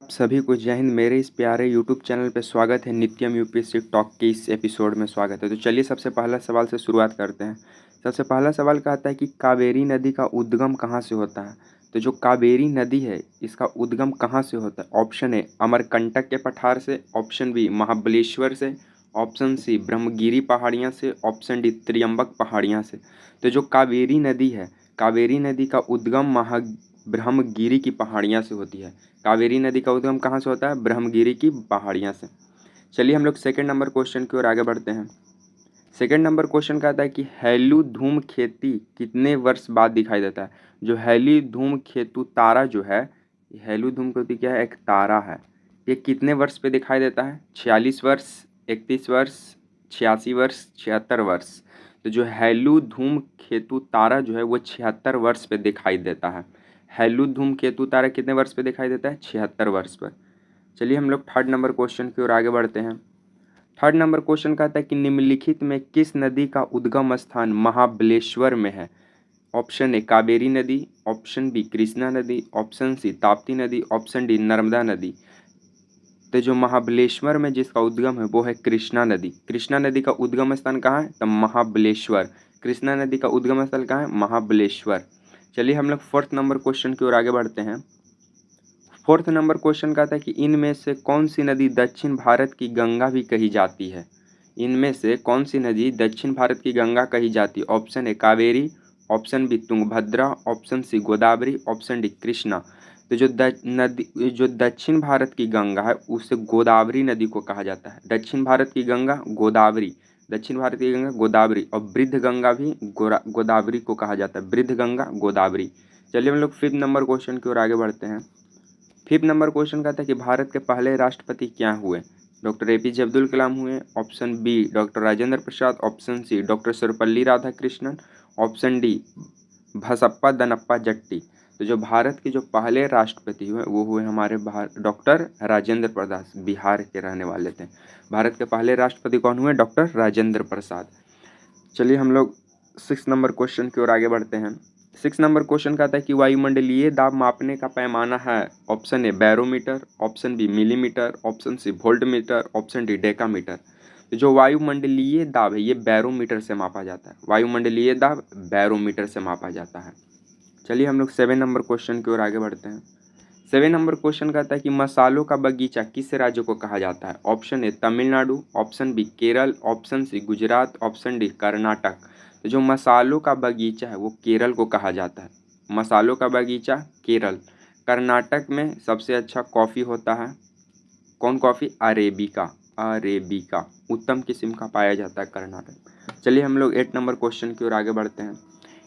आप सभी को जय हिंद। मेरे इस प्यारे यूट्यूब चैनल पे स्वागत है। नित्यम यूपीएससी टॉक के इस एपिसोड में स्वागत है। तो चलिए सबसे पहला सवाल से शुरुआत करते हैं। सबसे पहला सवाल कहता है कि कावेरी नदी का उद्गम कहाँ से होता है। तो जो कावेरी नदी है इसका उद्गम कहाँ से होता है। ऑप्शन ए अमरकंटक के पठार से, ऑप्शन बी महाबलेश्वर से, ऑप्शन सी ब्रह्मगिरी पहाड़ियाँ से, ऑप्शन डी त्रियंबक पहाड़ियाँ से। तो जो कावेरी नदी है, कावेरी नदी का उद्गम ब्रह्मगिरी की पहाड़ियाँ से होती है। कावेरी नदी का उद्गम कहाँ से होता है? ब्रह्मगिरी की पहाड़ियाँ से। चलिए हम लोग सेकंड नंबर क्वेश्चन की ओर आगे बढ़ते हैं। सेकंड नंबर क्वेश्चन कहता है कि हेलु धूम खेती कितने वर्ष बाद दिखाई देता है। जो हेली धूम केतु तारा जो है, हेलु धूम केतु क्या है? एक तारा है। ये कितने वर्ष पे दिखाई देता है? 46 वर्ष, 31 वर्ष, 86 वर्ष, 76 वर्ष। तो जो हेलु धूम केतु तारा जो है वो 76 वर्ष पे दिखाई देता है। हेलु धूम केतु तारा कितने वर्ष पे दिखाई देता है? 76 वर्ष पर। चलिए हम लोग थर्ड नंबर क्वेश्चन की ओर आगे बढ़ते हैं। थर्ड नंबर क्वेश्चन कहता है कि निम्नलिखित में किस नदी का उद्गम स्थान महाबलेश्वर में है। ऑप्शन ए कावेरी नदी, ऑप्शन बी कृष्णा नदी, ऑप्शन सी ताप्ती नदी, ऑप्शन डी नर्मदा नदी। तो जो महाबलेश्वर में जिसका उद्गम है वो है कृष्णा नदी। कृष्णा नदी का उद्गम स्थान कहाँ है? तो महाबलेश्वर। कृष्णा नदी का उद्गम स्थल कहाँ है? महाबलेश्वर। चलिए हम लोग फोर्थ नंबर क्वेश्चन की ओर आगे बढ़ते हैं। फोर्थ नंबर क्वेश्चन कहता है कि इनमें से कौन सी नदी दक्षिण भारत की गंगा भी कही जाती है। इनमें से कौन सी नदी दक्षिण भारत की गंगा कही जाती है। Option A Kaveri, option B Tungabhadra, option C Godavari, option D Krishna. तो जो दक्षिण भारत की गंगा है उसे गोदावरी नदी को कहा जाता है। दक्षिण भारत की गंगा गोदावरी, दक्षिण भारत की गंगा गोदावरी, और वृद्ध गंगा भी गोदावरी को कहा जाता है। वृद्ध गंगा गोदावरी। चलिए हम लोग फिफ्थ नंबर क्वेश्चन की ओर आगे बढ़ते हैं। फिफ्थ नंबर क्वेश्चन कहता है कि भारत के पहले राष्ट्रपति क्या हुए। डॉक्टर एपीजे अब्दुल कलाम हुए, option B doctor Rajendra Prasad, option C doctor Sarvepalli Radhakrishnan, option D Basappa Danappa Jatti. तो जो भारत के जो पहले राष्ट्रपति हुए वो हुए हमारे डॉक्टर राजेंद्र प्रसाद, बिहार के रहने वाले थे। भारत के पहले राष्ट्रपति कौन हुए? डॉक्टर राजेंद्र प्रसाद। चलिए हम लोग सिक्स नंबर क्वेश्चन की ओर आगे बढ़ते हैं। सिक्स नंबर क्वेश्चन कहता है कि वायुमंडलीय दाब मापने का पैमाना है। Option A barometer, option B millimetre, option C voltmeter, option D decametre. तो जो वायुमंडलीय दाब है ये बैरोमीटर से मापा जाता है। वायुमंडलीय दाब बैरोमीटर से मापा जाता है। चलिए हम लोग सेवन नंबर क्वेश्चन की ओर आगे बढ़ते हैं। सेवन नंबर क्वेश्चन कहता है कि मसालों का बगीचा किस राज्य को कहा जाता है। Option A Tamil Nadu, option B Kerala, option C Gujarat, option D Karnataka. तो जो मसालों का बगीचा है वो केरल को कहा जाता है। मसालों का बगीचा केरल। कर्नाटक में सबसे अच्छा कॉफ़ी होता है। कौन कॉफ़ी? अरेबिका। अरेबिका उत्तम किस्म का पाया जाता है कर्नाटक। चलिए हम लोग एट नंबर क्वेश्चन की ओर आगे बढ़ते हैं।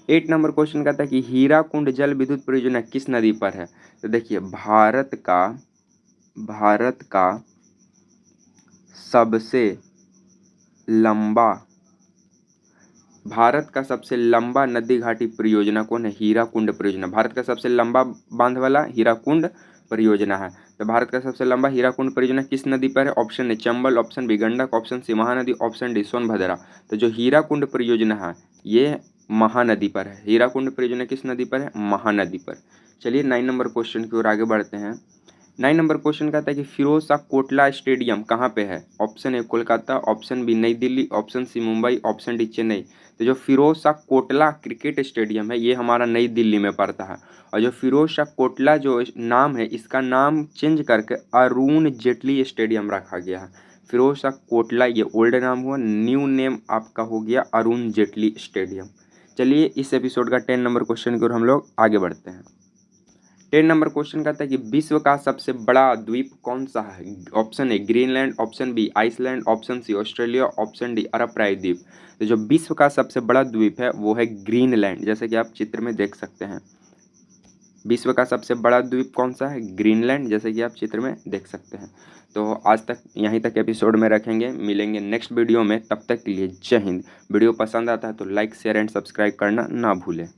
एट नंबर क्वेश्चन कहता है कि हीराकुंड जल विद्युत परियोजना किस नदी पर है। तो देखिए भारत का सबसे लंबा भारत का सबसे लंबा नदी घाटी परियोजना कौन है? हीराकुंड परियोजना। भारत का सबसे लंबा बांध वाला हीराकुंड परियोजना है। तो भारत का सबसे लंबा हीराकुंड परियोजना किस नदी पर है? Option A Chambal, option B Gandak, option C Mahanadi, option D Sonbhadra. तो जो हीराकुंड परियोजना है ये महानदी पर है। हीराकुंड परियोजना किस नदी पर है? महानदी पर। चलिए 9 नंबर क्वेश्चन की ओर आगे बढ़ते हैं। 9 नंबर क्वेश्चन कहता है कि फिरोज शाह कोटला स्टेडियम कहाँ पे है। Option A Kolkata, option B Nai Delhi, option C Mumbai, option D Chennai. तो जो फिरोज शाह कोटला क्रिकेट स्टेडियम है ये हमारा नई दिल्ली में पड़ता है। और जो फिरोज शाह कोटला जो नाम है इसका नाम चेंज करके अरुण जेटली स्टेडियम रखा गया है। फिरोज शाह कोटला ये ओल्ड नाम हुआ, न्यू नेम आपका हो गया अरुण जेटली स्टेडियम। चलिए इस एपिसोड का 10 नंबर क्वेश्चन की ओर हम लोग आगे बढ़ते हैं। 10 नंबर क्वेश्चन कहता है कि विश्व का सबसे बड़ा द्वीप कौन सा है। Option A Greenland, option B Iceland, option C Australia, option D Arab प्रायद्वीप। तो जो विश्व का सबसे बड़ा द्वीप है वो है ग्रीनलैंड, जैसे कि आप चित्र में देख सकते हैं। विश्व का सबसे बड़ा द्वीप कौन सा है? ग्रीनलैंड, जैसे कि आप चित्र में देख सकते हैं। तो आज तक यहीं तक एपिसोड में रखेंगे, मिलेंगे नेक्स्ट वीडियो में। तब तक के लिए जय हिंद। वीडियो पसंद आता है तो लाइक शेयर एंड सब्सक्राइब करना ना भूलें।